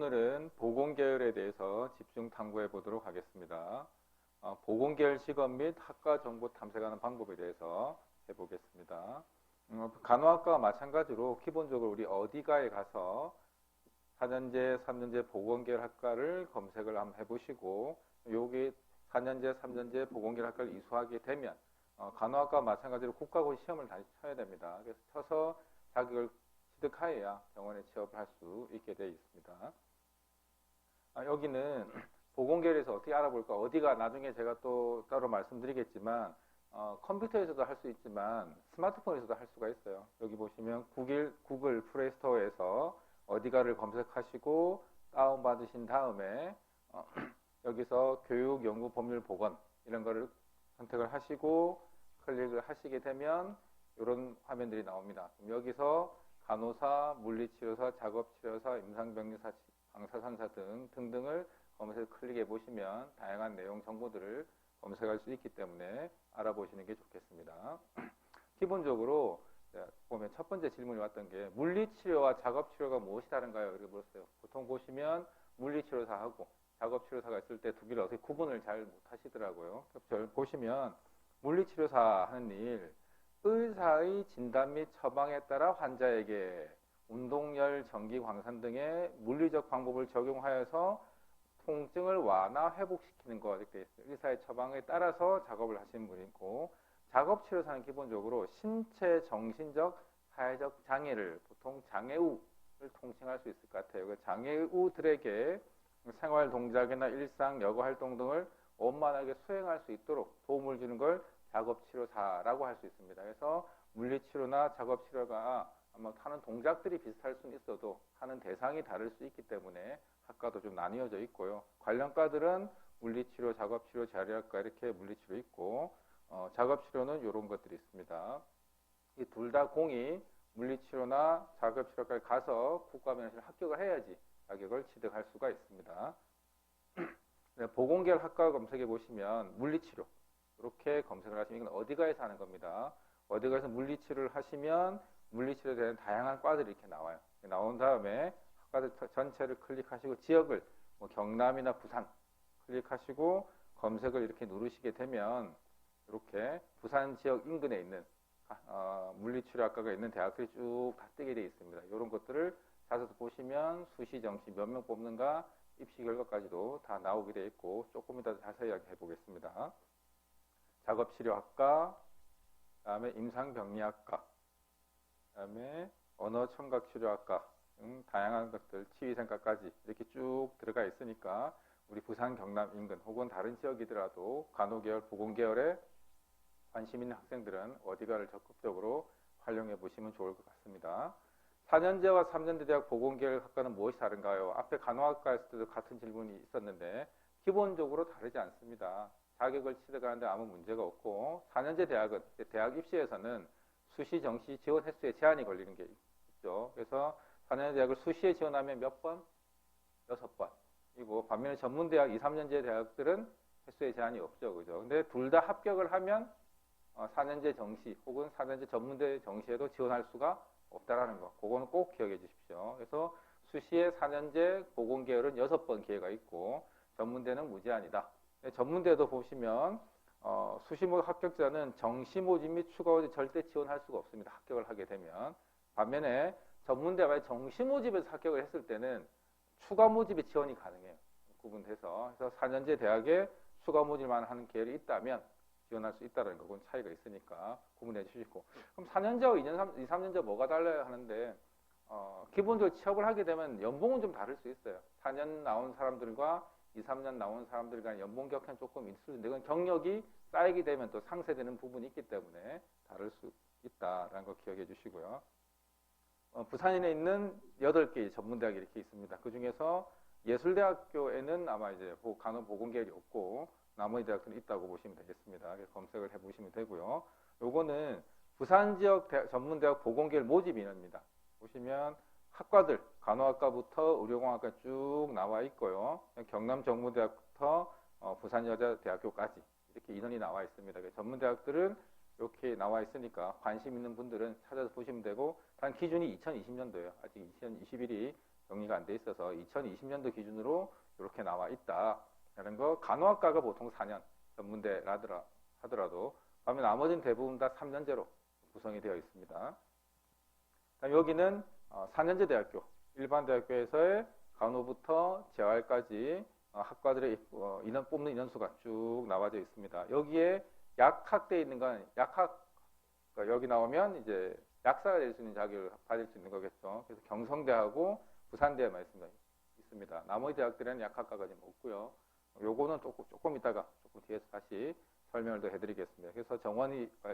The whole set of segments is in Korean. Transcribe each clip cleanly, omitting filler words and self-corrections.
오늘은 보건계열에 대해서 집중 탐구해 보도록 하겠습니다. 보건계열 직업 및 학과 정보 탐색하는 방법에 대해서 해보겠습니다. 간호학과와 마찬가지로 기본적으로 우리 어디가에 가서 4년제, 3년제 보건계열 학과를 검색을 한번 해보시고 여기 4년제, 3년제 보건계열 학과를 이수하게 되면 간호학과와 마찬가지로 국가고시 시험을 다시 쳐야 됩니다. 그래서 쳐서 자격을 취득하여야 병원에 취업을 할 수 있게 되어 있습니다. 여기는 보건계열에서 어떻게 알아볼까? 어디가 나중에 제가 또 따로 말씀드리겠지만 컴퓨터에서도 할 수 있지만 스마트폰에서도 할 수가 있어요. 여기 보시면 구글 플레이스토어에서 어디가를 검색하시고 다운받으신 다음에 여기서 교육, 연구, 법률, 보건 이런 거를 선택을 하시고 클릭을 하시게 되면 이런 화면들이 나옵니다. 여기서 간호사, 물리치료사, 작업치료사, 임상병리사, 방사선사 등등을 검색 클릭해 보시면 다양한 내용 정보들을 검색할 수 있기 때문에 알아보시는 게 좋겠습니다. 기본적으로 보면 첫 번째 질문이 왔던 게 물리치료와 작업치료가 무엇이 다른가요? 이렇게 물었어요. 보통 보시면 물리치료사하고 작업치료사가 있을 때 두 개를 어떻게 구분을 잘 못하시더라고요. 보시면 물리치료사 하는 일, 의사의 진단 및 처방에 따라 환자에게 운동열, 전기, 광산 등의 물리적 방법을 적용하여서 통증을 완화, 회복시키는 것 이렇게 되어 있어요. 의사의 처방에 따라서 작업을 하시는 분이 있고, 작업치료사는 기본적으로 신체, 정신적, 사회적 장애를 보통 장애우를 통칭할 수 있을 것 같아요. 그 장애우들에게 생활 동작이나 일상, 여가 활동 등을 원만하게 수행할 수 있도록 도움을 주는 걸 작업치료사라고 할 수 있습니다. 그래서 물리치료나 작업치료가 아마 하는 동작들이 비슷할 수는 있어도 하는 대상이 다를 수 있기 때문에 학과도 좀 나뉘어져 있고요. 관련과들은 물리치료, 작업치료, 재활의학과 이렇게 물리치료 있고 작업치료는 이런 것들이 있습니다. 이 둘 다 공이 물리치료나 작업치료까지 가서 국가면허를 합격을 해야지 자격을 취득할 수가 있습니다. 보건계열 학과 검색해 보시면 물리치료 이렇게 검색을 하시면 이건 어디가에서 하는 겁니다. 어디가에서 물리치료를 하시면 물리치료에 대한 다양한 과들이 이렇게 나와요. 나온 다음에 학과들 전체를 클릭하시고 지역을 경남이나 부산 클릭하시고 검색을 이렇게 누르시게 되면 이렇게 부산 지역 인근에 있는 물리치료학과가 있는 대학들이 쭉 다 뜨게 되어 있습니다. 이런 것들을 찾아서 보시면 수시, 정시 몇 명 뽑는가 입시 결과까지도 다 나오게 되어 있고 조금 이따 자세히 해보겠습니다. 작업치료학과, 그 다음에 임상병리학과, 그 다음에 언어청각치료학과 등 다양한 것들, 치위생과까지 이렇게 쭉 들어가 있으니까 우리 부산, 경남 인근 혹은 다른 지역이더라도 간호계열, 보건계열에 관심 있는 학생들은 어디가를 적극적으로 활용해 보시면 좋을 것 같습니다. 4년제와 3년제 대학 보건계열 학과는 무엇이 다른가요? 앞에 간호학과에서 도 같은 질문이 있었는데 기본적으로 다르지 않습니다. 자격을 취득하는데 아무 문제가 없고 4년제 대학은 대학 입시에서는 수시, 정시 지원 횟수에 제한이 걸리는 게 있죠. 그래서 4년제 대학을 수시에 지원하면 몇 번? 6번이고 반면에 전문대학 2, 3년제 대학들은 횟수에 제한이 없죠. 그죠? 근데 둘 다 합격을 하면 4년제 정시 혹은 4년제 전문대 정시에도 지원할 수가 없다라는 거. 그거는 꼭 기억해 주십시오. 그래서 수시에 4년제 보건계열은 6번 기회가 있고 전문대는 무제한이다. 전문대도 보시면 수시 모집 합격자는 정시 모집 및 추가 모집 절대 지원할 수가 없습니다. 합격을 하게 되면. 반면에 전문대가 정시 모집에서 합격을 했을 때는 추가 모집에 지원이 가능해요. 구분돼서. 그래서 4년제 대학에 추가 모집만 하는 계열이 있다면 지원할 수 있다는 거. 그건 차이가 있으니까 구분해 주시고. 그럼 4년제와 2, 3년제 뭐가 달라요 하는데 기본적으로 취업을 하게 되면 연봉은 좀 다를 수 있어요. 4년 나온 사람들과 2, 3년 나온 사람들 간 연봉 격차는 조금 있을 수 있는데 그건 경력이 쌓이게 되면 또 상쇄되는 부분이 있기 때문에 다를 수 있다라는 거 기억해 주시고요. 부산에 있는 8개의 전문대학이 이렇게 있습니다. 그 중에서 예술대학교에는 아마 이제 간호보건계열이 없고 나머지 대학들은 있다고 보시면 되겠습니다. 검색을 해 보시면 되고요. 요거는 부산 지역 전문대학 보건계열 모집 인원입니다. 보시면 학과들, 간호학과부터 의료공학과 쭉 나와 있고요. 경남정부대학부터 부산여자대학교까지 이렇게 인원이 나와 있습니다. 전문대학들은 이렇게 나와 있으니까 관심 있는 분들은 찾아서 보시면 되고 단 기준이 2020년도예요. 아직 2021이 정리가 안 돼 있어서 2020년도 기준으로 이렇게 나와 있다라는 거. 간호학과가 보통 4년 전문대라 하더라도 그러면 나머지는 대부분 다 3년제로 구성이 되어 있습니다. 그다음 여기는 4년제 대학교, 일반 대학교에서의 간호부터 재활까지 학과들의 인원 뽑는 인원수가 쭉 나와져 있습니다. 여기에 약학대에 있는 건 약학, 그러니까 여기 나오면 이제 약사가 될 수 있는 자격을 받을 수 있는 거겠죠. 그래서 경성대하고 부산대에만 있습니다. 나머지 대학들에는 약학과가 지금 없고요. 요거는 조금 이따가 조금 뒤에서 다시 설명을 더 해드리겠습니다. 그래서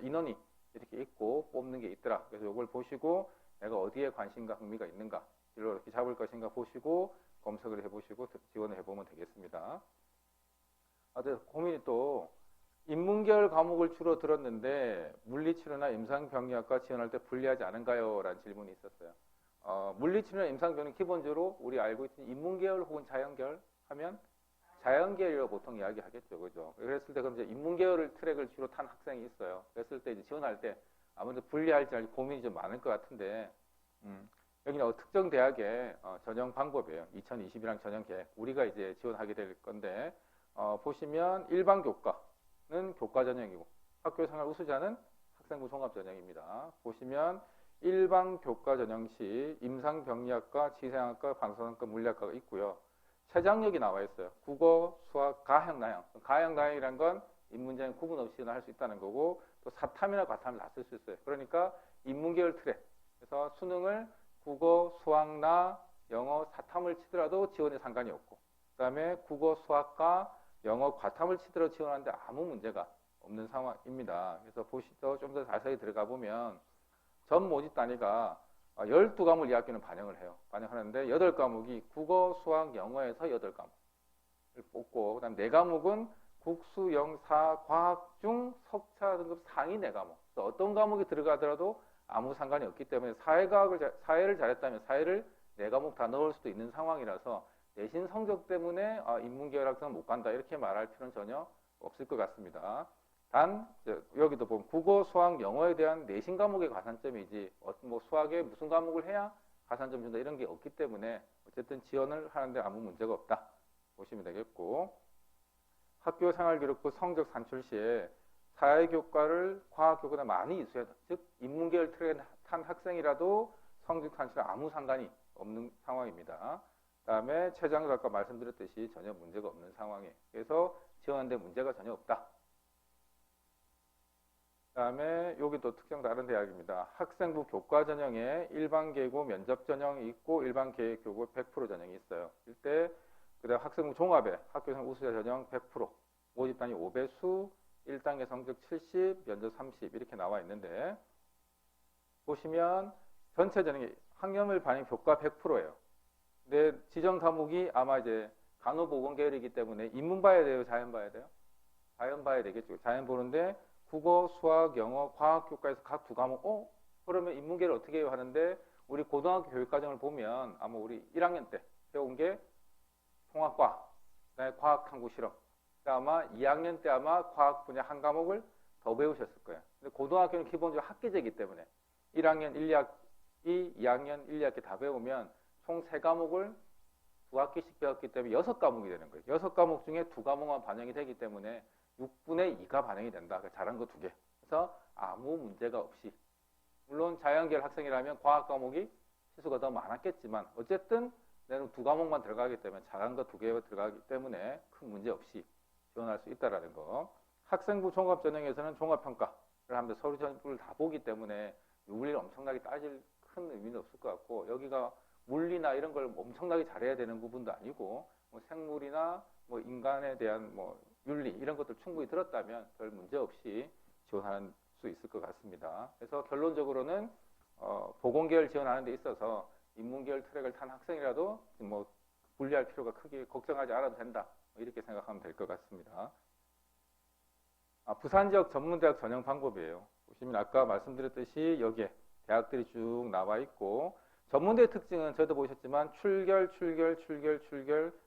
인원이 이렇게 있고 뽑는 게 있더라. 그래서 요걸 보시고 내가 어디에 관심과 흥미가 있는가, 진로 이렇게 잡을 것인가 보시고 검색을 해보시고 지원을 해보면 되겠습니다. 고민이 또 인문계열 과목을 주로 들었는데 물리치료나 임상병리학과 지원할 때 불리하지 않은가요? 라는 질문이 있었어요. 물리치료나 임상병리 기본적으로 우리 알고 있는 인문계열 혹은 자연계열 하면 자연계열이라고 보통 이야기하겠죠. 그죠? 그랬을 때 그럼 이제 인문계열 트랙을 주로 탄 학생이 있어요. 그랬을 때 이제 지원할 때 아무래도 불리할지 고민이 좀 많을 것 같은데, 여기는 특정 대학의 전형 방법이에요. 2020이랑 전형 계획. 우리가 이제 지원하게 될 건데, 보시면 일반 교과는 교과 전형이고, 학교 생활 우수자는 학생부 종합 전형입니다. 보시면 일반 교과 전형 시 임상병리학과, 치생학과, 방사선과, 물리학과가 있고요. 최장력이 나와 있어요. 국어, 수학, 가형, 나형. 가형, 나형이란 건 인문제는 구분 없이 할 수 있다는 거고, 또 사탐이나 과탐을 다 쓸 수 있어요. 그러니까 인문계열 트랙. 그래서 수능을 국어, 수학, 나, 영어, 사탐을 치더라도 지원에 상관이 없고, 그 다음에 국어, 수학과 영어, 과탐을 치더라도 지원하는데 아무 문제가 없는 상황입니다. 그래서 보시죠. 좀 더 자세히 들어가 보면 전 모집 단위가 12과목을 이 학교는 반영하는데 8과목이 국어, 수학, 영어에서 8과목을 뽑고, 그 다음 4과목은 국수, 영, 사, 과학 중 석차 등급 상위 4과목. 어떤 과목이 들어가더라도 아무 상관이 없기 때문에 사회를 잘했다면 사회를 4과목 다 넣을 수도 있는 상황이라서 내신 성적 때문에 인문계열 학생은 못 간다 이렇게 말할 필요는 전혀 없을 것 같습니다. 단 여기도 보면 국어, 수학, 영어에 대한 내신 과목의 가산점이지 뭐 수학에 무슨 과목을 해야 가산점 준다 이런 게 없기 때문에 어쨌든 지원을 하는데 아무 문제가 없다 보시면 되겠고, 학교 생활기록부 성적 산출 시에 사회교과를 과학교과보다 많이 이수해야, 즉 인문계열 트랙에 탄 학생이라도 성적 산출에 아무 상관이 없는 상황입니다. 그 다음에 최장력 아까 말씀드렸듯이 전혀 문제가 없는 상황이에요. 그래서 지원하는데 문제가 전혀 없다. 그 다음에 여기도 특정 다른 대학입니다. 학생부 교과 전형에 일반 계고 면접 전형이 있고 일반 계획 교고 100% 전형이 있어요. 이때 그다음 학생부 종합에 학교생 우수자 전형 100%, 모집 단위 5배수, 1단계 성적 70, 면접 30 이렇게 나와 있는데, 보시면 전체 전형이 학년별 반영 교과 100%예요. 근데 지정 과목이 아마 이제 간호보건 계열이기 때문에 인문 봐야 돼요, 자연 봐야 돼요? 자연 봐야 되겠죠. 자연 보는데 국어, 수학, 영어, 과학 교과에서 각 2과목, 그러면 인문계를 어떻게 해요 하는데, 우리 고등학교 교육과정을 보면 아마 우리 1학년 때 배운 게 통합과, 그다음에 과학 탐구 실험, 아마 2학년 때 아마 과학 분야 한 과목을 더 배우셨을 거예요. 근데 고등학교는 기본적으로 학기제이기 때문에 1학년 1, 2학년 1, 2학기 다 배우면 총 3과목을 2학기씩 배웠기 때문에 6과목이 되는 거예요. 6과목 중에 2과목만 반영이 되기 때문에 6분의 2가 반영이 된다. 잘한 거 2개. 그래서 아무 문제가 없이, 물론 자연계열 학생이라면 과학 과목이 시수가 더 많았겠지만 어쨌든 내는 2과목만 들어가기 때문에 잘한 거 2개가 들어가기 때문에 큰 문제 없이 지원할 수 있다라는 거. 학생부 종합 전형에서는 종합평가를 하면서 서류 전부를 다 보기 때문에 물리를 엄청나게 따질 큰 의미는 없을 것 같고, 여기가 물리나 이런 걸 엄청나게 잘해야 되는 부분도 아니고, 뭐 생물이나 뭐 인간에 대한 뭐 윤리 이런 것들 충분히 들었다면 별 문제 없이 지원할 수 있을 것 같습니다. 그래서 결론적으로는 보건계열 지원하는 데 있어서 인문계열 트랙을 탄 학생이라도 뭐 분리할 필요가 크게 걱정하지 않아도 된다, 이렇게 생각하면 될 것 같습니다. 부산 지역 전문대학 전형 방법이에요. 보시면 아까 말씀드렸듯이 여기에 대학들이 쭉 나와 있고, 전문대의 특징은 저도 보셨지만 출결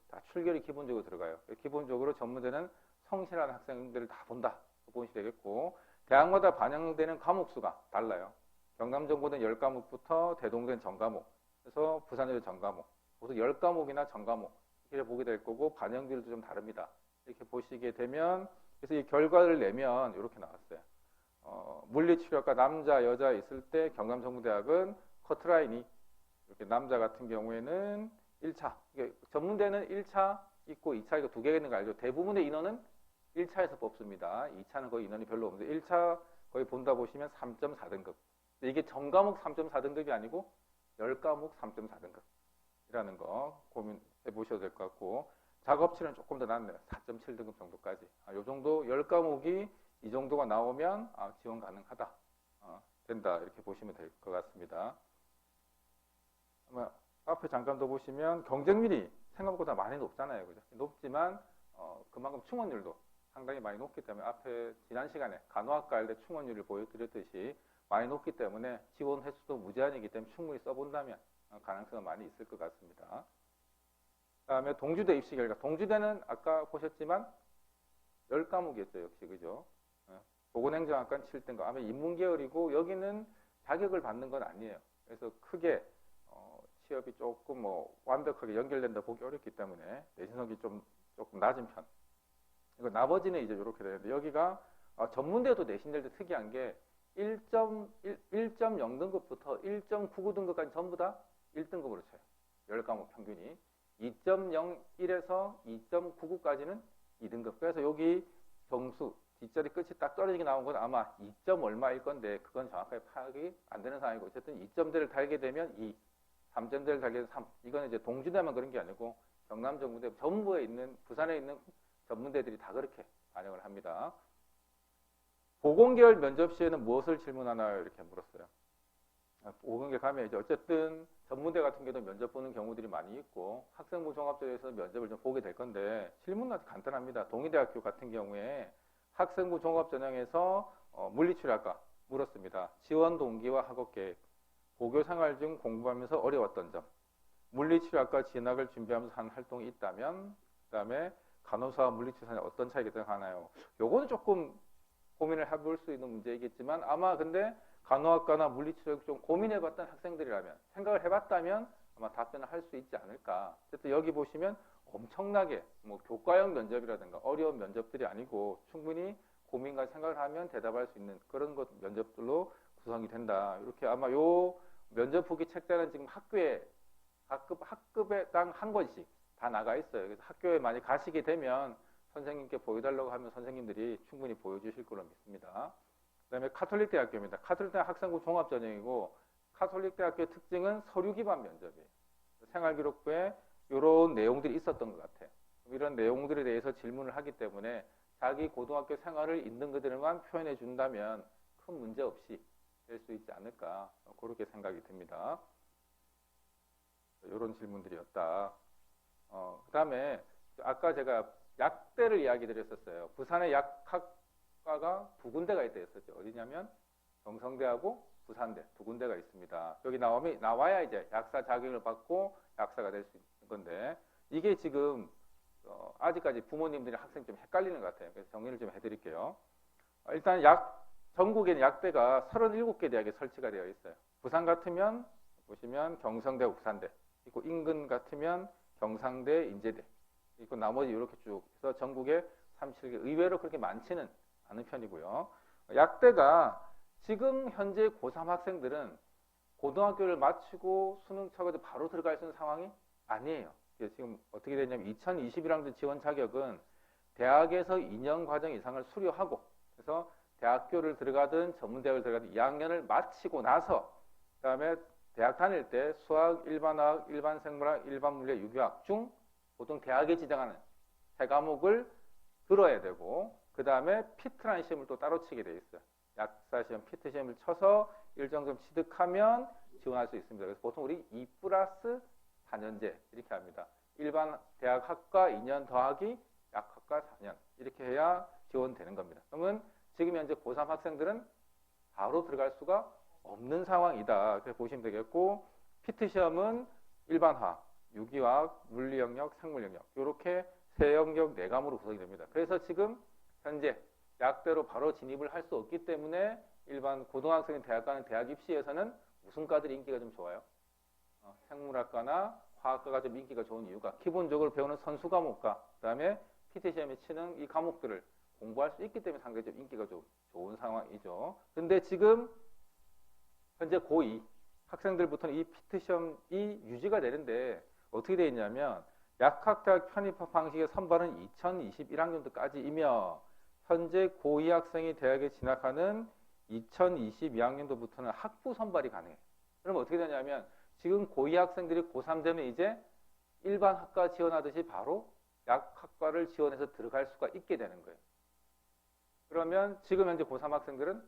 다 출결이 기본적으로 들어가요. 기본적으로 전문대는 성실한 학생들을 다 본다 보시면 되겠고, 대학마다 반영되는 과목 수가 달라요. 경남정보는 10과목부터 대동대는 전과목, 그래서 부산대는 전과목, 보통 10과목이나 전과목 이렇게 보게 될 거고 반영비율도 좀 다릅니다. 이렇게 보시게 되면 그래서 이 결과를 내면 이렇게 나왔어요. 물리치료학과 남자 여자 있을 때 경남정부대학은 커트라인이 이렇게 남자 같은 경우에는 1차 전문대는 1차 있고 2차 이거 두 개가 있는 거 알죠? 대부분의 인원은 1차에서 뽑습니다. 2차는 거의 인원이 별로 없는데 1차 거의 본다 보시면 3.4등급. 이게 전과목 3.4등급이 아니고 10과목 3.4등급이라는 거 고민해 보셔도 될 것 같고 작업치는 조금 더 낮네요. 4.7등급 정도까지. 이 정도 10과목이 이 정도가 나오면 지원 가능하다. 된다. 이렇게 보시면 될 것 같습니다. 아마 앞에 잠깐 더 보시면 경쟁률이 생각보다 많이 높잖아요. 그죠? 높지만 그만큼 충원율도 상당히 많이 높기 때문에 앞에 지난 시간에 간호학과 할 때 충원율을 보여드렸듯이 많이 높기 때문에 지원 횟수도 무제한이기 때문에 충분히 써본다면 가능성은 많이 있을 것 같습니다. 다음에 동주대 입시 결과. 동주대는 아까 보셨지만 10과목이었죠. 역시 그죠? 보건행정학과는 7등급. 아마 인문계열이고 여기는 자격을 받는 건 아니에요. 그래서 크게 취업이 조금 완벽하게 연결된다 보기 어렵기 때문에 내신성이 조금 낮은 편. 이거 나머지는 이제 이렇게 되는데 여기가 전문대도 내신될 때 특이한 게 1.0등급부터 1.99등급까지 전부 다 1등급으로 쳐요. 10과목 평균이. 2.01에서 2.99까지는 2등급. 그래서 여기 정수, 뒷자리 끝이 딱 떨어지게 나온 건 아마 2점 얼마일 건데 그건 정확하게 파악이 안 되는 상황이고 어쨌든 2점대를 달게 되면 2, 3점대를 달게 되면 3. 이거는 이제 동주대만 그런 게 아니고 경남정부대 전부에 있는 부산에 있는 전문대들이 다 그렇게 반영을 합니다. 보건계열 면접 시에는 무엇을 질문하나요? 이렇게 물었어요. 보건계 가면 이제 어쨌든 전문대 같은 경우도 면접 보는 경우들이 많이 있고 학생부 종합전형에서 면접을 좀 보게 될 건데 질문은 아주 간단합니다. 동의대학교 같은 경우에 학생부 종합전형에서 물리치료학과 물었습니다. 지원 동기와 학업 계획, 고교 생활 중 공부하면서 어려웠던 점, 물리치료학과 진학을 준비하면서 한 활동이 있다면, 그 다음에 간호사와 물리치료사는 어떤 차이가 등하나요? 요거는 조금 고민을 해볼 수 있는 문제이겠지만 아마 근데 간호학과나 물리치료 좀 고민해봤던 학생들이라면 생각을 해봤다면 아마 답변을 할 수 있지 않을까. 어쨌든 여기 보시면 엄청나게 교과형 면접이라든가 어려운 면접들이 아니고 충분히 고민과 생각을 하면 대답할 수 있는 그런 것 면접들로 구성이 된다. 이렇게 아마 요 면접 후기 책자는 지금 학교에 학급당 한 권씩 다 나가 있어요. 그래서 학교에 많이 가시게 되면 선생님께 보여달라고 하면 선생님들이 충분히 보여주실 걸로 믿습니다. 그 다음에 카톨릭대학교입니다. 카톨릭대학 학생부 종합전형이고 카톨릭대학교의 특징은 서류 기반 면접이에요. 생활기록부에 이런 내용들이 있었던 것 같아요. 이런 내용들에 대해서 질문을 하기 때문에 자기 고등학교 생활을 있는 그대로만 표현해 준다면 큰 문제 없이 될 수 있지 않을까 그렇게 생각이 듭니다. 이런 질문들이었다. 그 다음에 아까 제가 약대를 이야기 드렸었어요. 부산에 약학과가 두 군데가 있다 했었죠. 어디냐면 경성대하고 부산대 두 군데가 있습니다. 여기 나와야 이제 약사 자격을 받고 약사가 될 수 있는 건데 이게 지금 아직까지 부모님들이 학생 좀 헷갈리는 것 같아요. 그래서 정리를 좀 해드릴게요. 일단 전국에는 약대가 37개 대학에 설치가 되어 있어요. 부산 같으면 보시면 경성대, 부산대 있고 인근 같으면 경상대, 인제대 있고 나머지 이렇게 쭉 해서 전국에 37개 의외로 그렇게 많지는 않은 편이고요. 약대가 지금 현재 고3 학생들은 고등학교를 마치고 수능 쳐가지고 바로 들어갈 수 있는 상황이 아니에요. 지금 어떻게 되냐면 2021학년 지원 자격은 대학에서 2년 과정 이상을 수료하고 그래서 대학교를 들어가든 전문대학을 들어가든 2학년을 마치고 나서 그 다음에 대학 다닐 때 수학, 일반화학, 일반생물학, 일반물리학, 유기학 중 보통 대학에 지정하는 3과목을 들어야 되고 그 다음에 피트라는 시험을 또 따로 치게 돼 있어요. 약사 시험, 피트 시험을 쳐서 일정 점 취득하면 지원할 수 있습니다. 그래서 보통 우리 2+4년제 이렇게 합니다. 일반 대학 학과 2년 더하기 약학과 4년 이렇게 해야 지원되는 겁니다. 그러면 지금 현재 고3 학생들은 바로 들어갈 수가 없는 상황이다. 그렇게 보시면 되겠고 피트 시험은 일반화학, 유기화학, 물리 영역, 생물 영역 이렇게 세 영역 4과목으로 구성이 됩니다. 그래서 지금 현재 약대로 바로 진입을 할 수 없기 때문에 일반 고등학생이 대학 가는 대학 입시에서는 무슨 과들이 인기가 좀 좋아요? 생물학과나 화학과가 좀 인기가 좋은 이유가 기본적으로 배우는 선수 과목과 그다음에 PT 시험에 치는 이 과목들을 공부할 수 있기 때문에 상당히 좀 인기가 좀 좋은 상황이죠. 근데 지금 현재 고2 학생들부터는 이 PT 시험이 유지가 되는데 어떻게 되어 있냐면 약학대학 편입학 방식의 선발은 2021학년도까지이며 현재 고2 학생이 대학에 진학하는 2022학년도부터는 학부 선발이 가능해요. 그러면 어떻게 되냐면 지금 고2 학생들이 고3 되면 이제 일반 학과 지원하듯이 바로 약학과를 지원해서 들어갈 수가 있게 되는 거예요. 그러면 지금 현재 고3 학생들은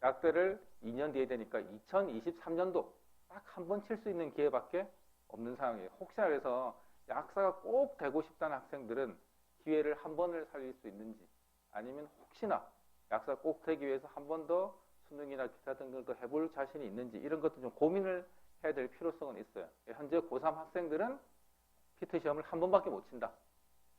약대를 2년 뒤에 되니까 2023년도 딱 한 번 칠 수 있는 기회밖에 없는 상황이에요. 혹시나 그래서 약사가 꼭 되고 싶다는 학생들은 기회를 한 번을 살릴 수 있는지 아니면 혹시나 약사 꼭 되기 위해서 한 번 더 수능이나 기타 등등도 해볼 자신이 있는지 이런 것도 좀 고민을 해야 될 필요성은 있어요. 현재 고3 학생들은 PT 시험을 한 번밖에 못 친다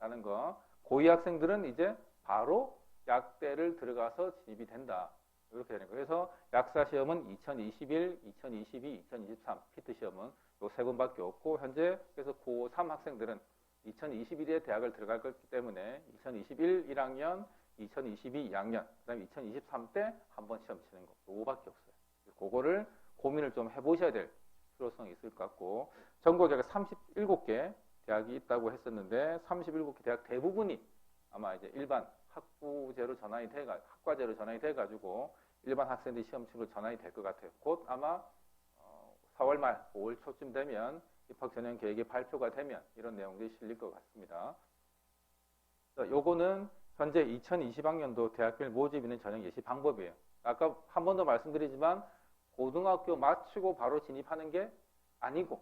라는 거. 고2 학생들은 이제 바로 약대를 들어가서 진입이 된다. 이렇게 되는 거예요. 그래서 약사 시험은 2021, 2022, 2023 PT 시험은 요 세 번밖에 없고 현재 그래서 고3 학생들은 2021에 대학을 들어갈 거기 때문에 2021 1학년, 2022 2학년, 그다음에 2023 때 한 번 시험 치는 거 요거밖에 없어요. 그거를 고민을 좀 해보셔야 될 필요성이 있을 것 같고 전국에 37개 대학이 있다고 했었는데 37개 대학 대부분이 아마 이제 일반 학부제로 전환이 학과제로 전환이 돼가지고 일반 학생들 시험 치로 전환이 될 것 같아요. 곧 아마 4월 말, 5월 초쯤 되면 입학 전형 계획이 발표가 되면 이런 내용들이 실릴 것 같습니다. 요거는 현재 2020학년도 대학별 모집 있는 전형 예시 방법이에요. 아까 한 번 더 말씀드리지만 고등학교 마치고 바로 진입하는 게 아니고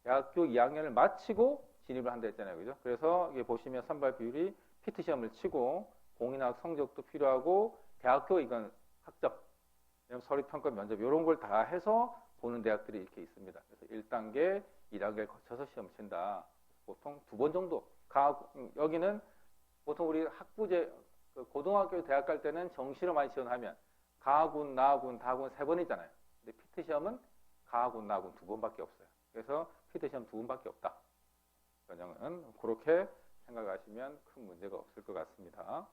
대학교 2학년을 마치고 진입을 한다 했잖아요. 그죠? 그래서 이게 보시면 선발 비율이 PT 시험을 치고 공인학 성적도 필요하고 대학교 이건 학점, 서류평가 면접 이런 걸 다 해서 보는 대학들이 이렇게 있습니다. 그래서 1단계, 2단계를 거쳐서 시험 친다. 보통 2번 정도. 여기는 보통 우리 학부제 고등학교 대학 갈 때는 정시로 많이 지원하면 가군, 나군, 다군 3번이잖아요. 근데 PT 시험은 가군, 나군 2번밖에 없어요. 그래서 PT 시험 2번밖에 없다. 전형은 그렇게 생각하시면 큰 문제가 없을 것 같습니다.